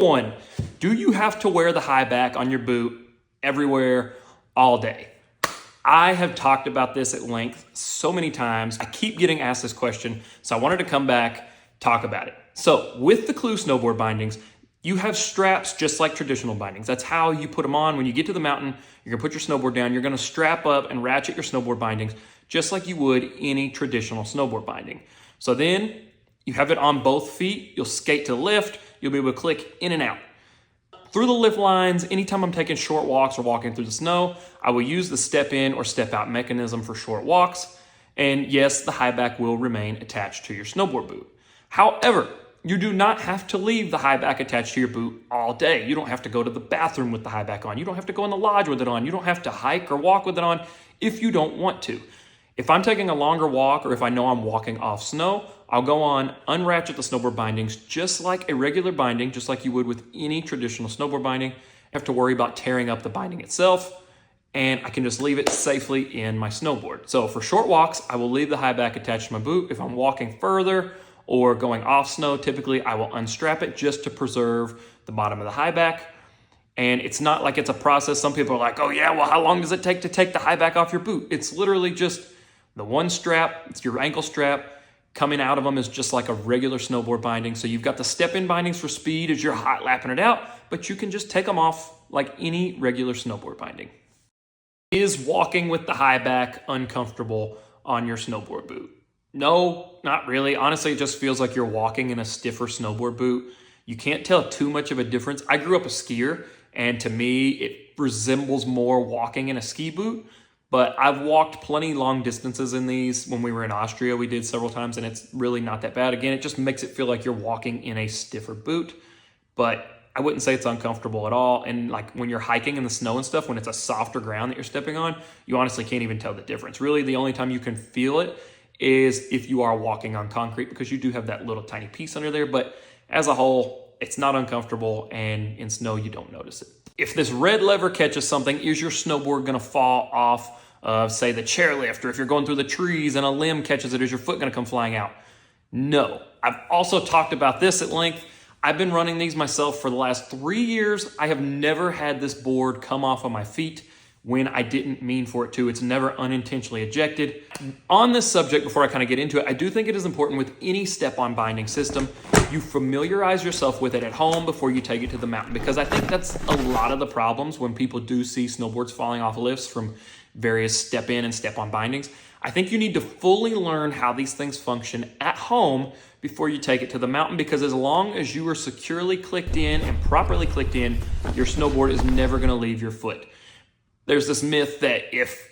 One, do you have to wear the Highback on your boot everywhere, all day? I have talked about this at length so many times. I keep getting asked this question, so I wanted to come back, talk about it. So with the Clew Snowboard bindings, you have straps just like traditional bindings. That's how you put them on. When you get to the mountain, you're gonna put your snowboard down, you're gonna strap up and ratchet your snowboard bindings just like you would any traditional snowboard binding. So then you have it on both feet, you'll skate to the lift, you'll be able to click in and out. Through the lift lines, anytime I'm taking short walks or walking through the snow, I will use the step in or step out mechanism for short walks. And yes, the Highback will remain attached to your snowboard boot. However, you do not have to leave the Highback attached to your boot all day. You don't have to go to the bathroom with the Highback on. You don't have to go in the lodge with it on. You don't have to hike or walk with it on if you don't want to. If I'm taking a longer walk or if I know I'm walking off snow, I'll go on, unratchet the snowboard bindings just like a regular binding, just like you would with any traditional snowboard binding. I have to worry about tearing up the binding itself, and I can just leave it safely in my snowboard. So for short walks, I will leave the Highback attached to my boot. If I'm walking further or going off snow, typically I will unstrap it just to preserve the bottom of the Highback. And it's not like it's a process. Some people are like, oh yeah, well, how long does it take to take the Highback off your boot? It's literally just the one strap, it's your ankle strap. Coming out of them is just like a regular snowboard binding. So you've got the step-in bindings for speed as you're hot lapping it out, but you can just take them off like any regular snowboard binding. Is walking with the Highback uncomfortable on your snowboard boot? No, not really. Honestly, it just feels like you're walking in a stiffer snowboard boot. You can't tell too much of a difference. I grew up a skier, and to me, it resembles more walking in a ski boot. But I've walked plenty long distances in these. When we were in Austria, we did several times, and it's really not that bad. Again, it just makes it feel like you're walking in a stiffer boot, but I wouldn't say it's uncomfortable at all. And like when you're hiking in the snow and stuff, when it's a softer ground that you're stepping on, you honestly can't even tell the difference. Really, the only time you can feel it is if you are walking on concrete, because you do have that little tiny piece under there. But as a whole, it's not uncomfortable, and in snow, you don't notice it. If this red lever catches something, is your snowboard gonna fall off of, say, the chairlift? Or if you're going through the trees and a limb catches it, is your foot gonna come flying out? No. I've also talked about this at length. I've been running these myself for the last 3 years. I have never had this board come off of my feet when I didn't mean for it to. It's never unintentionally ejected. On this subject, before I kind of get into it, I do think it is important with any step-on binding system, you familiarize yourself with it at home before you take it to the mountain, because I think that's a lot of the problems when people do see snowboards falling off lifts from various step-in and step-on bindings. I think you need to fully learn how these things function at home before you take it to the mountain, because as long as you are securely clicked in and properly clicked in, your snowboard is never gonna leave your foot. There's this myth that if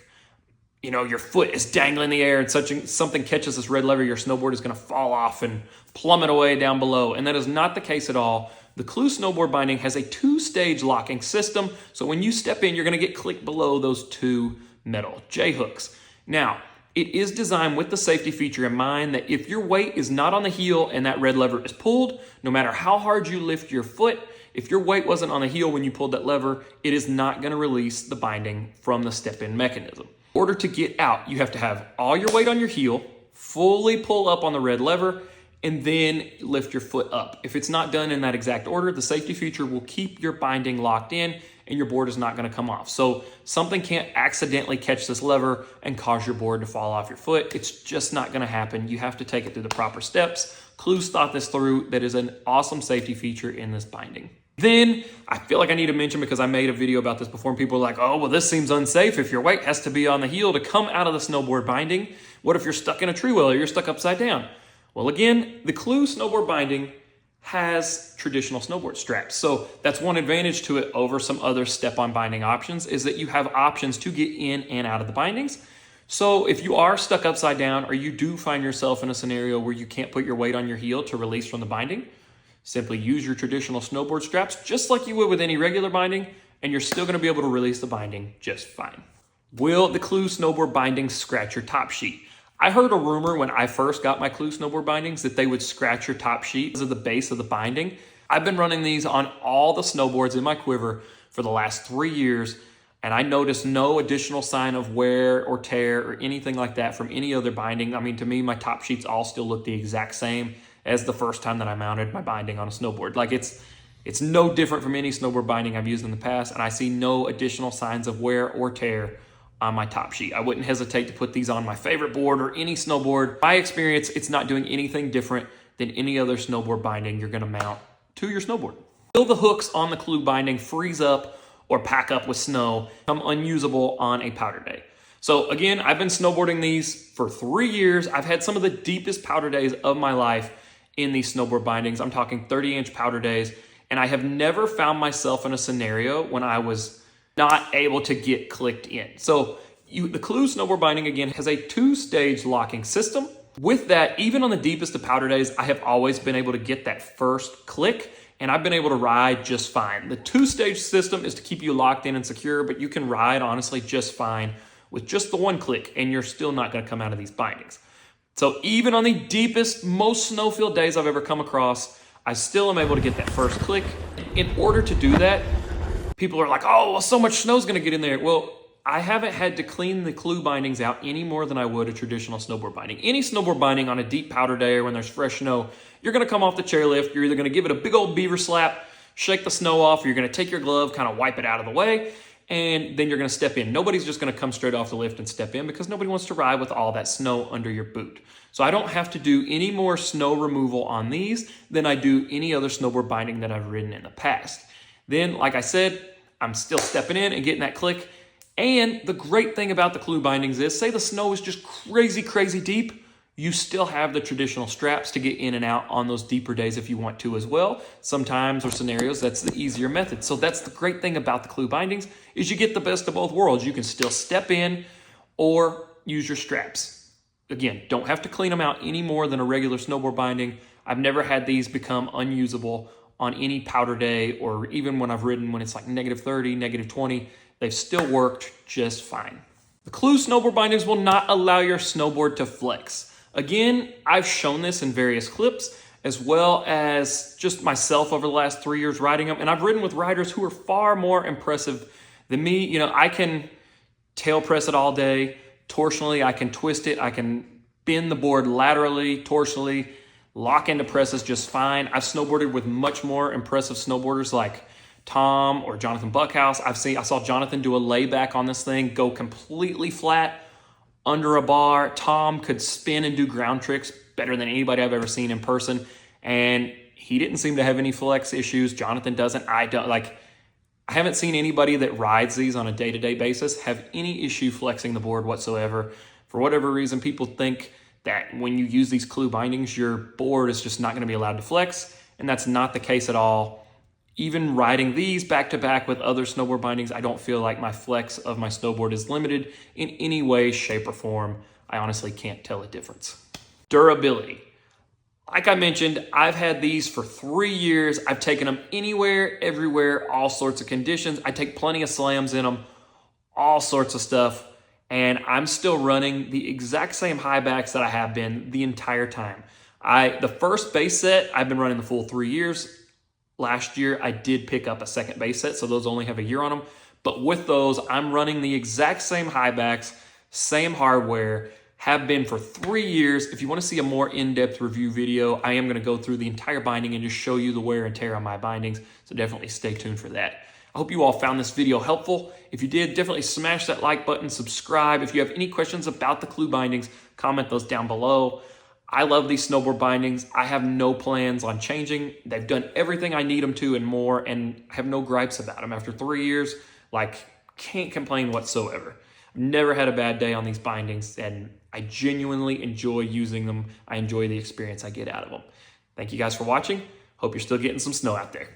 your foot is dangling in the air and something catches this red lever, your snowboard is going to fall off and plummet away down below. And that is not the case at all. The Clew Snowboard binding has a 2-stage locking system. So when you step in, you're going to get clicked below those 2 metal J-hooks. Now, it is designed with the safety feature in mind that if your weight is not on the heel and that red lever is pulled, no matter how hard you lift your foot, if your weight wasn't on the heel when you pulled that lever, it is not going to release the binding from the step-in mechanism. In order to get out, you have to have all your weight on your heel, fully pull up on the red lever, and then lift your foot up. If it's not done in that exact order, the safety feature will keep your binding locked in and your board is not going to come off. So something can't accidentally catch this lever and cause your board to fall off your foot. It's just not going to happen. You have to take it through the proper steps. Clew's thought this through. That is an awesome safety feature in this binding. Then I feel like I need to mention, because I made a video about this before and people are like, oh, well, this seems unsafe if your weight has to be on the heel to come out of the snowboard binding. What if you're stuck in a tree well or you're stuck upside down? Well, again, the Clew Snowboard binding has traditional snowboard straps. So that's one advantage to it over some other step-on binding options, is that you have options to get in and out of the bindings. So if you are stuck upside down or you do find yourself in a scenario where you can't put your weight on your heel to release from the binding, simply use your traditional snowboard straps just like you would with any regular binding, and you're still going to be able to release the binding just fine. Will the Clew Snowboard bindings scratch your top sheet? I heard a rumor when I first got my Clew Snowboard bindings that they would scratch your top sheet because of the base of the binding. I've been running these on all the snowboards in my quiver for the last 3 years, and I noticed no additional sign of wear or tear or anything like that from any other binding. I mean, to me, my top sheets all still look the exact same as the first time that I mounted my binding on a snowboard. Like it's It's no different from any snowboard binding I've used in the past, and I see no additional signs of wear or tear on my top sheet. I wouldn't hesitate to put these on my favorite board or any snowboard. My experience, it's not doing anything different than any other snowboard binding you're gonna mount to your snowboard. Until the hooks on the Clew binding freeze up or pack up with snow, become unusable on a powder day. So again, I've been snowboarding these for 3 years. I've had some of the deepest powder days of my life in these snowboard bindings. I'm talking 30-inch powder days, and I have never found myself in a scenario when I was not able to get clicked in. So the Clew snowboard binding, again, has a 2-stage locking system. With that, even on the deepest of powder days, I have always been able to get that first click, and I've been able to ride just fine. The 2-stage system is to keep you locked in and secure, but you can ride, honestly, just fine with just the 1 click, and you're still not gonna come out of these bindings. So even on the deepest, most snow-filled days I've ever come across, I still am able to get that first click. In order to do that, people are like, oh, well, so much snow's gonna get in there. Well, I haven't had to clean the Clew bindings out any more than I would a traditional snowboard binding. Any snowboard binding on a deep powder day or when there's fresh snow, you're gonna come off the chairlift, you're either gonna give it a big old beaver slap, shake the snow off, or you're gonna take your glove, kind of wipe it out of the way, and then you're gonna step in. Nobody's just gonna come straight off the lift and step in because nobody wants to ride with all that snow under your boot. So I don't have to do any more snow removal on these than I do any other snowboard binding that I've ridden in the past. Then, like I said, I'm still stepping in and getting that click. And the great thing about the Clew bindings is, say the snow is just crazy, crazy deep, you still have the traditional straps to get in and out on those deeper days if you want to as well. Sometimes or scenarios, that's the easier method. So that's the great thing about the Clew bindings is you get the best of both worlds. You can still step in or use your straps. Again, don't have to clean them out any more than a regular snowboard binding. I've never had these become unusable on any powder day or even when I've ridden when it's like -30, -20. They've still worked just fine. The Clew snowboard bindings will not allow your snowboard to flex. Again, I've shown this in various clips as well as just myself over the last 3 years riding them. And I've ridden with riders who are far more impressive than me. You know, I can tail press it all day. Torsionally, I can twist it. I can bend the board laterally, torsionally, lock into presses just fine. I've snowboarded with much more impressive snowboarders like Tom or Jonathan Buckhouse. I saw Jonathan do a layback on this thing, go completely flat under a bar. Tom could spin and do ground tricks better than anybody I've ever seen in person. And he didn't seem to have any flex issues. Jonathan doesn't. I haven't seen anybody that rides these on a day-to-day basis have any issue flexing the board whatsoever. For whatever reason, people think that when you use these Clew bindings, your board is just not going to be allowed to flex. And that's not the case at all. Even riding these back to back with other snowboard bindings, I don't feel like my flex of my snowboard is limited in any way, shape, or form. I honestly can't tell a difference. Durability. Like I mentioned, I've had these for 3 years. I've taken them anywhere, everywhere, all sorts of conditions. I take plenty of slams in them, all sorts of stuff. And I'm still running the exact same Highbacks that I have been the entire time. The first base set, I've been running the full 3 years. Last year, I did pick up a second base set, so those only have a year on them. But with those, I'm running the exact same Highbacks, same hardware, have been for 3 years. If you want to see a more in-depth review video, I am going to go through the entire binding and just show you the wear and tear on my bindings, so definitely stay tuned for that. I hope you all found this video helpful. If you did, definitely smash that like button, subscribe. If you have any questions about the Clew bindings, comment those down below. I love these snowboard bindings. I have no plans on changing. They've done everything I need them to and more, and I have no gripes about them. After 3 years, can't complain whatsoever. I've never had a bad day on these bindings, and I genuinely enjoy using them. I enjoy the experience I get out of them. Thank you guys for watching. Hope you're still getting some snow out there.